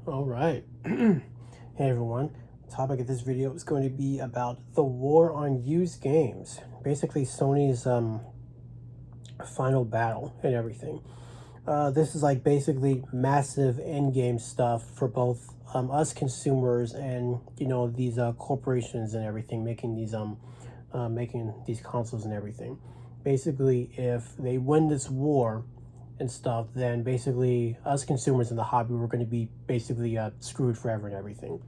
All right. Hey everyone. The topic of this video is going to be about the war on used games. Basically, Sony's final battle and everything. This is like basically massive end game stuff for both us consumers and these corporations and everything making these consoles and everything. Basically, if they win this war and stuff, then basically us consumers in the hobby we're going to be basically screwed forever and everything.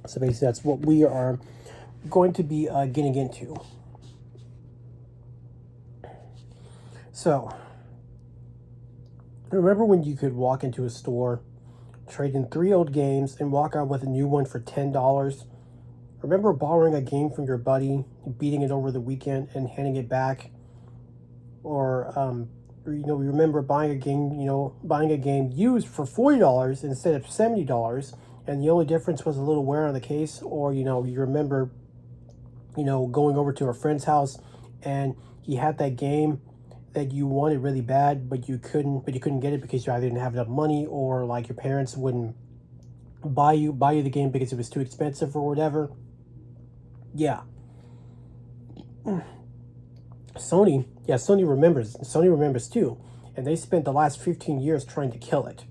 So basically, that's what we are going to be getting into. So, remember when you could walk into a store, trade in 3 old games, and walk out with a new one for $10? Remember borrowing a game from your buddy, beating it over the weekend, and handing it back? Or remember buying a game used for $40 instead of $70, and the only difference was a little wear on the case? Or you remember going over to a friend's house and he had that game that you wanted really bad, but you couldn't get it because you either didn't have enough money, or like your parents wouldn't buy you the game because it was too expensive or whatever. Yeah. Sony remembers too, and they spent the last 15 years trying to kill it.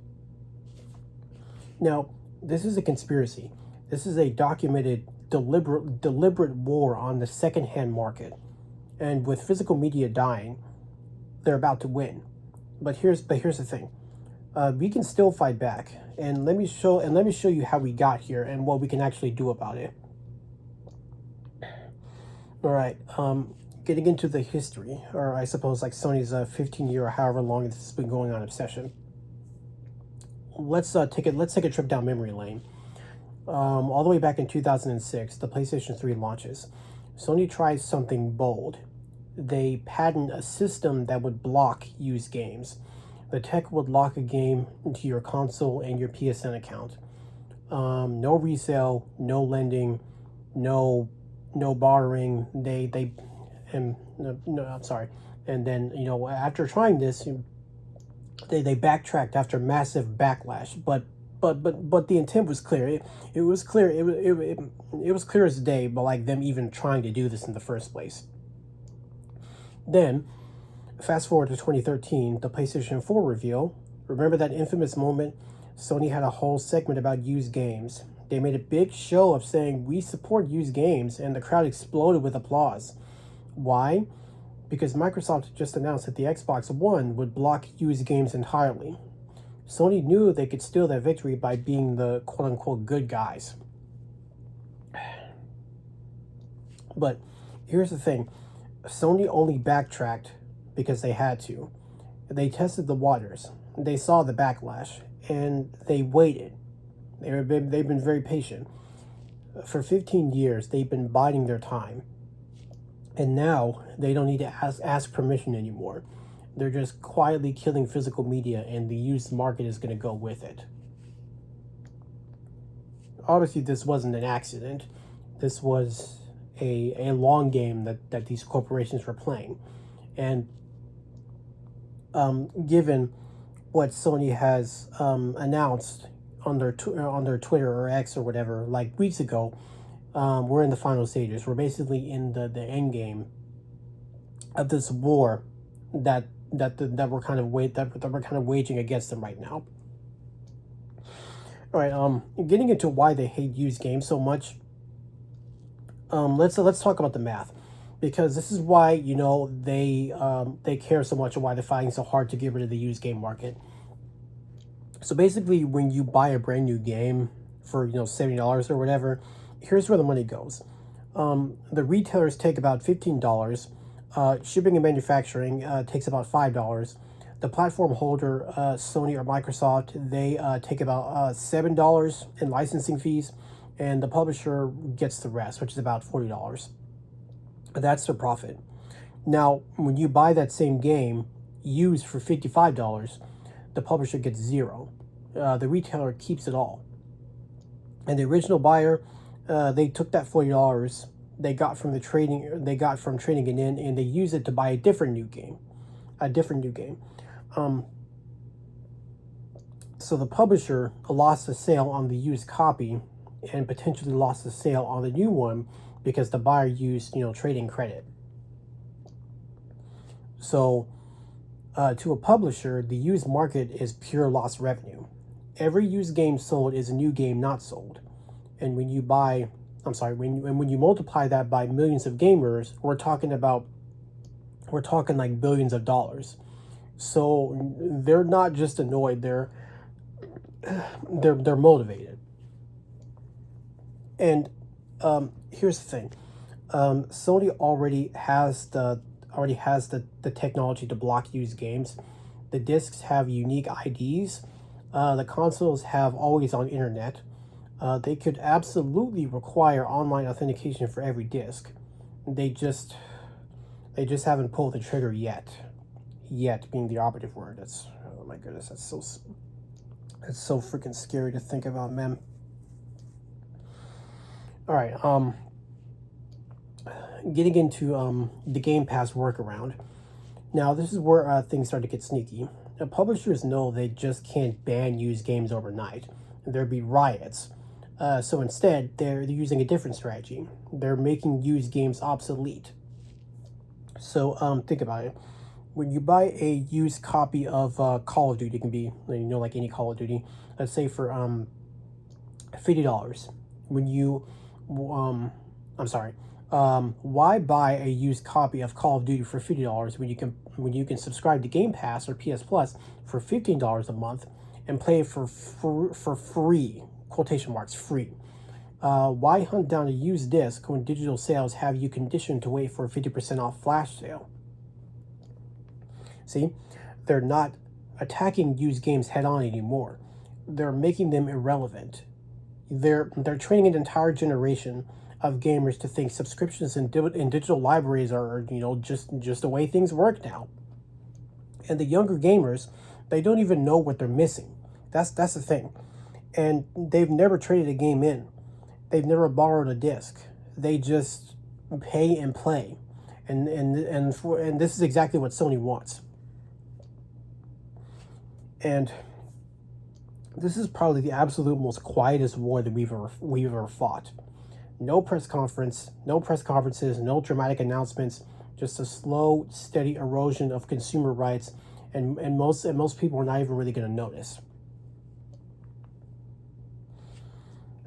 Now, this is a conspiracy. This is a documented, deliberate war on the secondhand market, and with physical media dying, they're about to win. But here's the thing: we can still fight back, and let me show you how we got here and what we can actually do about it. All right. Getting into the history, or I suppose like Sony's 15-year or however long this has been going on obsession. Let's take a trip down memory lane. All the way back in 2006, the PlayStation 3 launches. Sony tries something bold. They patent a system that would block used games. The tech would lock a game into your console and your PSN account. No resale, no lending, no borrowing. And then after trying this, they backtracked after massive backlash. But the intent was clear. It was clear. It was clear as day. But like them even trying to do this in the first place. Then, fast forward to 2013, the PlayStation 4 reveal. Remember that infamous moment? Sony had a whole segment about used games. They made a big show of saying, "We support used games," and the crowd exploded with applause. Why? Because Microsoft just announced that the Xbox One would block used games entirely. Sony knew they could steal that victory by being the quote-unquote good guys. But here's the thing. Sony only backtracked because they had to. They tested the waters. They saw the backlash, and they waited. They've been very patient. For 15 years, they've been biding their time. And now they don't need to ask permission anymore. They're just quietly killing physical media, and the used market is going to go with it. Obviously, this wasn't an accident. This was a long game that these corporations were playing. And given what Sony has announced on their Twitter or X or whatever, like weeks ago, we're in the final stages. We're basically in the end game of this war that we're kind of waging against them right now. All right. Getting into why they hate used games so much. Let's talk about the math, because this is why they care so much and why they're fighting so hard to get rid of the used game market. So basically, when you buy a brand new game for $70 or whatever, here's where the money goes. The retailers take about $15. Shipping and manufacturing takes about $5. The platform holder, Sony or Microsoft, they take about $7 in licensing fees, and the publisher gets the rest, which is about $40. That's their profit. Now, when you buy that same game used for $55, the publisher gets $0. The retailer keeps it all. And the original buyer, they took that $40 they got from trading it in, and they use it to buy a different new game. So the publisher lost the sale on the used copy and potentially lost the sale on the new one because the buyer used, trading credit. So to a publisher, the used market is pure lost revenue. Every used game sold is a new game not sold. And when you buy, when you multiply that by millions of gamers, we're talking like billions of dollars. So they're not just annoyed; they're motivated. And here's the thing: Sony already has the technology to block used games. The discs have unique IDs. The consoles have always on internet. They could absolutely require online authentication for every disc. They just haven't pulled the trigger yet. Yet being the operative word. That's, oh my goodness, that's so freaking scary to think about, man. All right, getting into the Game Pass workaround. Now, this is where things start to get sneaky. Publishers know they just can't ban used games overnight. There'd be riots. So instead, they're using a different strategy. They're making used games obsolete. So think about it. When you buy a used copy of Call of Duty, it can be, like any Call of Duty, let's say for $50. When you, why buy a used copy of Call of Duty for $50 when you can subscribe to Game Pass or PS Plus for $15 a month and play it for free, quotation marks, free? Why hunt down a used disc when digital sales have you conditioned to wait for a 50% off flash sale? See, they're not attacking used games head on anymore. They're making them irrelevant. They're training an entire generation of gamers to think subscriptions and digital libraries are just the way things work now. And the younger gamers, they don't even know what they're missing. That's the thing. And they've never traded a game in. They've never borrowed a disc. They just pay and play. And this is exactly what Sony wants. And this is probably the absolute most quietest war that we've ever fought. No press conferences, no dramatic announcements, just a slow, steady erosion of consumer rights, and most people are not even really going to notice.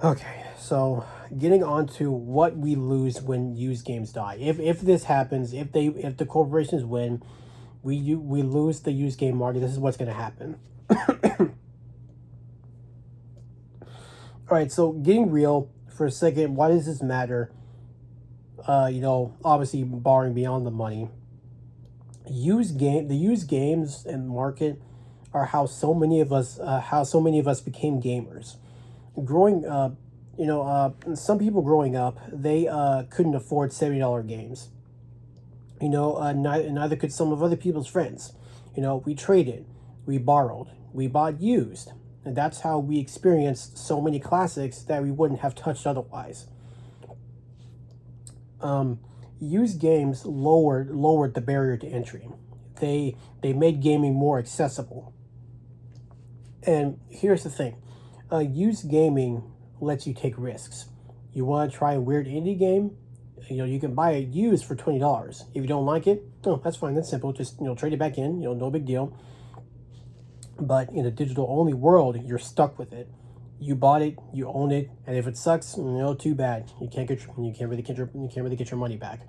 Okay, so getting on to what we lose when used games die. If this happens, if the corporations win, we lose the used game market. This is what's going to happen. All right, so getting real for a second, why does this matter? Obviously barring beyond the money. The used games and market are how so many of us became gamers. Growing up, some people growing up, they couldn't afford $70 games. Neither could some of other people's friends. We traded, we borrowed, we bought used. And that's how we experienced so many classics that we wouldn't have touched otherwise. Used games lowered the barrier to entry. They made gaming more accessible. And here's the thing. Used gaming lets you take risks. You want to try a weird indie game? You can buy it used for $20. If you don't like it, that's fine. That's simple. Just trade it back in. No big deal. But in a digital only world, you're stuck with it. You bought it, you own it, and if it sucks, too bad. You can't really get your money back.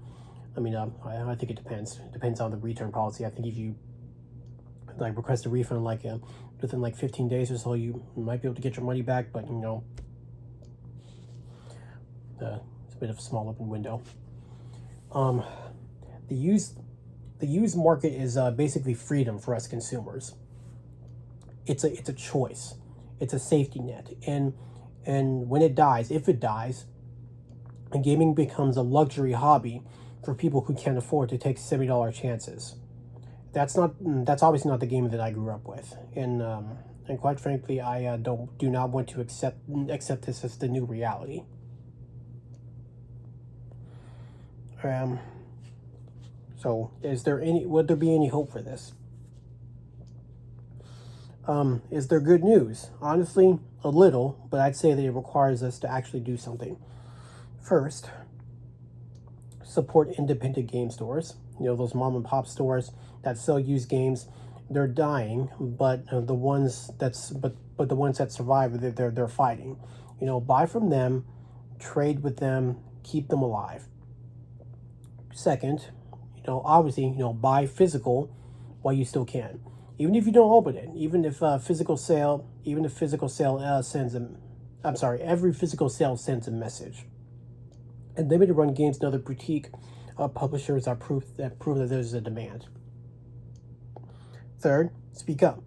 I mean, I think it depends. It depends on the return policy. I think if you request a refund within 15 days or so, you might be able to get your money back. But it's a bit of a small open window. The used market is basically freedom for us consumers. It's a choice. It's a safety net. And when it dies, if it dies, gaming becomes a luxury hobby for people who can't afford to take $70 chances. That's obviously not the game that I grew up with. And quite frankly, I do not want to accept this as the new reality. So would there be any hope for this? Is there good news? Honestly, a little, but I'd say that it requires us to actually do something. First, support independent game stores. You know, those mom and pop stores that sell used games, they're dying, but but the ones that survive, they're fighting. You know, buy from them, trade with them, keep them alive. Second, you know, obviously, you know, buy physical while you still can, even if you don't open it. Even if physical sale sends a, I'm sorry, every physical sale sends a message. And limited run games and other boutique publishers are prove that there's a demand. Third, speak up.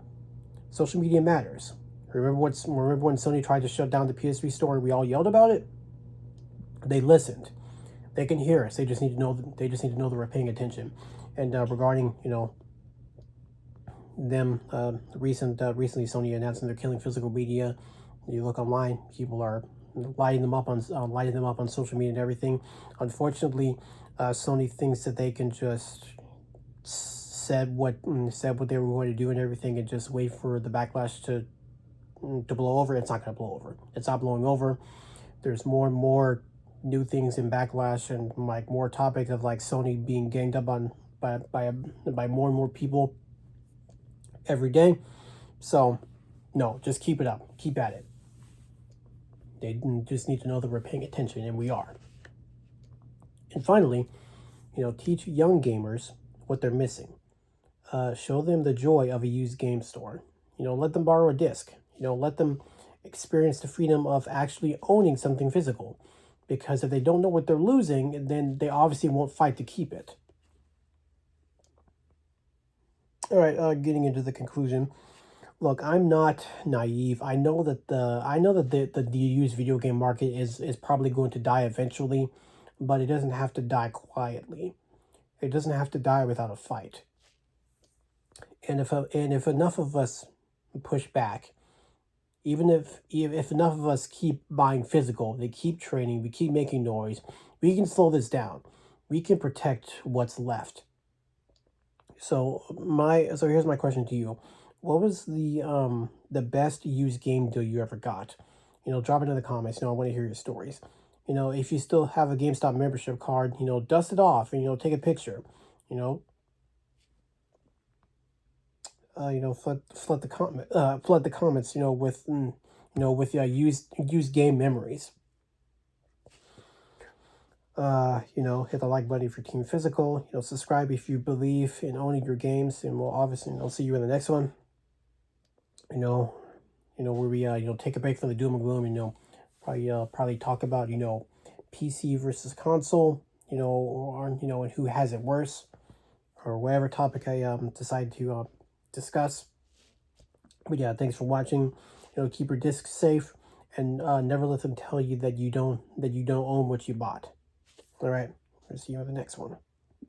Social media matters. Remember when Sony tried to shut down the PS3 store and we all yelled about it? They listened. They can hear us. They just need to know. They just need to know that we're paying attention. And regarding, you know, them recently Sony announcing they're killing physical media. You look online, people are lighting them up on social media and everything. Unfortunately, Sony thinks that they can just said what they were going to do and everything, and just wait for the backlash to blow over. It's not going to blow over. It's not blowing over. There's more and more new things in backlash, and like more topics of like Sony being ganged up on by more and more people every day. So no, just keep it up. Keep at it. They just need to know that we're paying attention, and we are. And finally, you know, teach young gamers what they're missing. Show them the joy of a used game store. You know, let them borrow a disc. You know, let them experience the freedom of actually owning something physical. Because if they don't know what they're losing, then they obviously won't fight to keep it. All right, getting into the conclusion. Look, I'm not naive. I know that the used video game market is probably going to die eventually, but it doesn't have to die quietly. It doesn't have to die without a fight. And if enough of us push back, even if enough of us keep buying physical, they keep trading, we keep making noise, we can slow this down. We can protect what's left. So here's my question to you. What was the best used game deal you ever got? You know, drop it in the comments. You know, I want to hear your stories. You know, if you still have a GameStop membership card, you know, dust it off and, you know, take a picture. You know, flood the comments. You know, with used game memories. You know, hit the like button if you're Team Physical. You know, subscribe if you believe in owning your games, and we'll obviously, I'll see you in the next one. You know, where we take a break from the doom and gloom. You know, probably talk about, you know, PC versus console. You know, or you know, and who has it worse, or whatever topic I decide to discuss. But yeah, thanks for watching. You know, keep your discs safe, and never let them tell you that you don't own what you bought. All right, I'll see you in the next one.